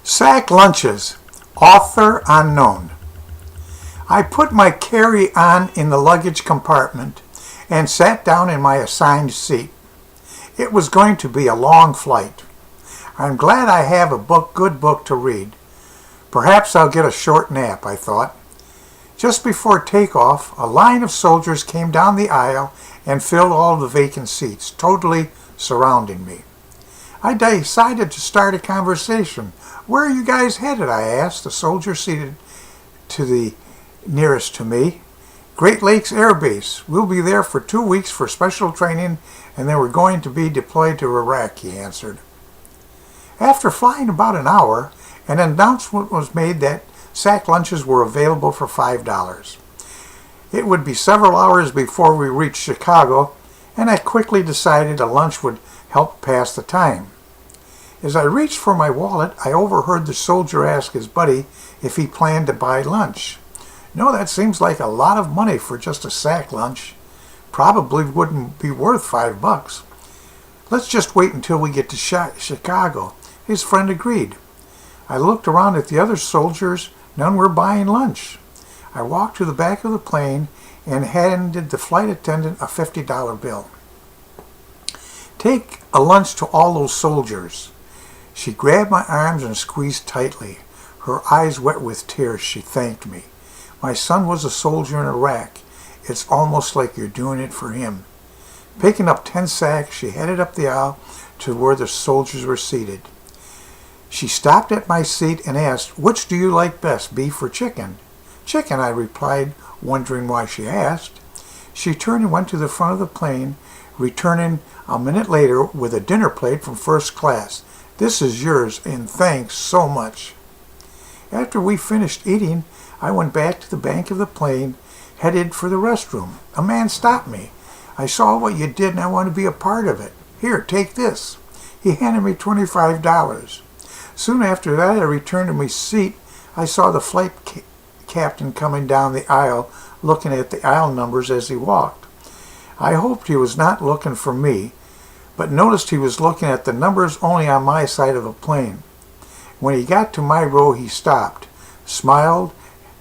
Sack lunches, author unknown. I put my carry-on in the luggage compartment and sat down in my assigned seat. It was going to be a long flight. I'm glad I have a good book to read. Perhaps I'll get a short nap, I thought. Just before takeoff, a line of soldiers came down the aisle and filled all the vacant seats, totally surrounding me. I decided to start a conversation. "Where are you guys headed?" I asked the soldier seated to the nearest to me. "Great Lakes Air Base. We'll be there for 2 weeks for special training, and then we're going to be deployed to Iraq," he answered. After flying about an hour, an announcement was made that sack lunches were available for $5. It would be several hours before we reached Chicago, and I quickly decided a lunch would help pass the time. As I reached for my wallet, I overheard the soldier ask his buddy if he planned to buy lunch. "No, that seems like a lot of money for just a sack lunch. Probably wouldn't be worth $5. Let's just wait until we get to Chicago." His friend agreed. I looked around at the other soldiers. None were buying lunch. I walked to the back of the plane and handed the flight attendant a $50 bill. "Take a lunch to all those soldiers." She grabbed my arms and squeezed tightly. Her eyes wet with tears, she thanked me. "My son was a soldier in Iraq. It's almost like you're doing it for him." Picking up 10 sacks, she headed up the aisle to where the soldiers were seated. She stopped at my seat and asked, "Which do you like best, beef or chicken?" "Chicken," I replied, wondering why she asked. She turned and went to the front of the plane, returning a minute later with a dinner plate from first class. "This is yours, and thanks so much." After we finished eating, I went back to the bank of the plane, headed for the restroom. A man stopped me. "I saw what you did and I want to be a part of it. Here, take this." He handed me $25. Soon after that, I returned to my seat. I saw the flight captain coming down the aisle, looking at the aisle numbers as he walked. I hoped he was not looking for me, but noticed he was looking at the numbers only on my side of the plane. When he got to my row, he stopped, smiled,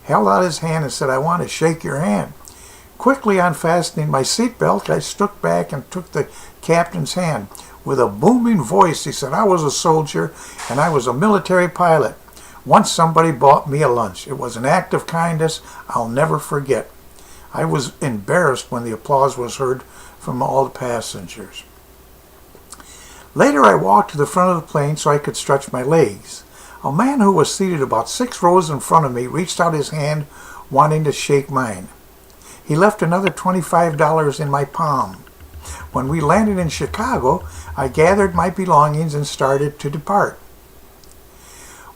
held out his hand and said, "I want to shake your hand." Quickly unfastening my seatbelt, I stood back and took the captain's hand. With a booming voice, he said, "I was a soldier and I was a military pilot. Once somebody bought me a lunch. It was an act of kindness I'll never forget." I was embarrassed when the applause was heard from all the passengers. Later, I walked to the front of the plane so I could stretch my legs. A man who was seated about 6 rows in front of me reached out his hand, wanting to shake mine. He left another $25 in my palm. When we landed in Chicago, I gathered my belongings and started to depart.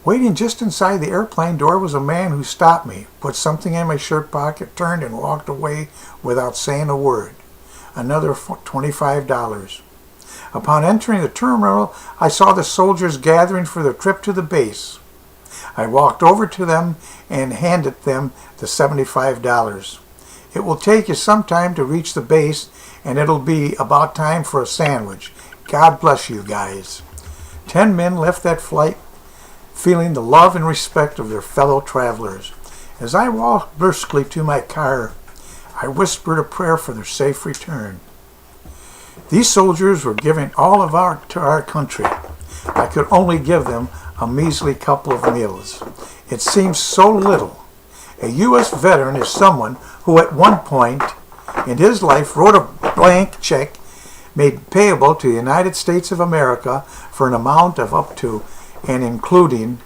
Waiting just inside the airplane door was a man who stopped me, put something in my shirt pocket, turned and walked away without saying a word. Another $25. Upon entering the terminal, I saw the soldiers gathering for the trip to the base. I walked over to them and handed them the $75. "It will take you some time to reach the base, and it'll be about time for a sandwich. God bless you guys." 10 men left that flight feeling the love and respect of their fellow travelers. As I walked briskly to my car, I whispered a prayer for their safe return. These soldiers were giving all of to our country. I could only give them a measly couple of meals. It seems so little. A U.S. veteran is someone who at one point in his life wrote a blank check made payable to the United States of America for an amount of up to and including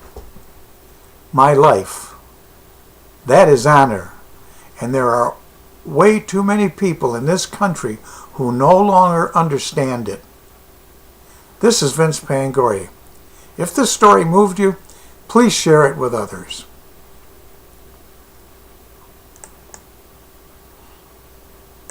my life. That is honor, and there are way too many people in this country who no longer understand it. This is Vince Pangori. If this story moved you, please share it with others.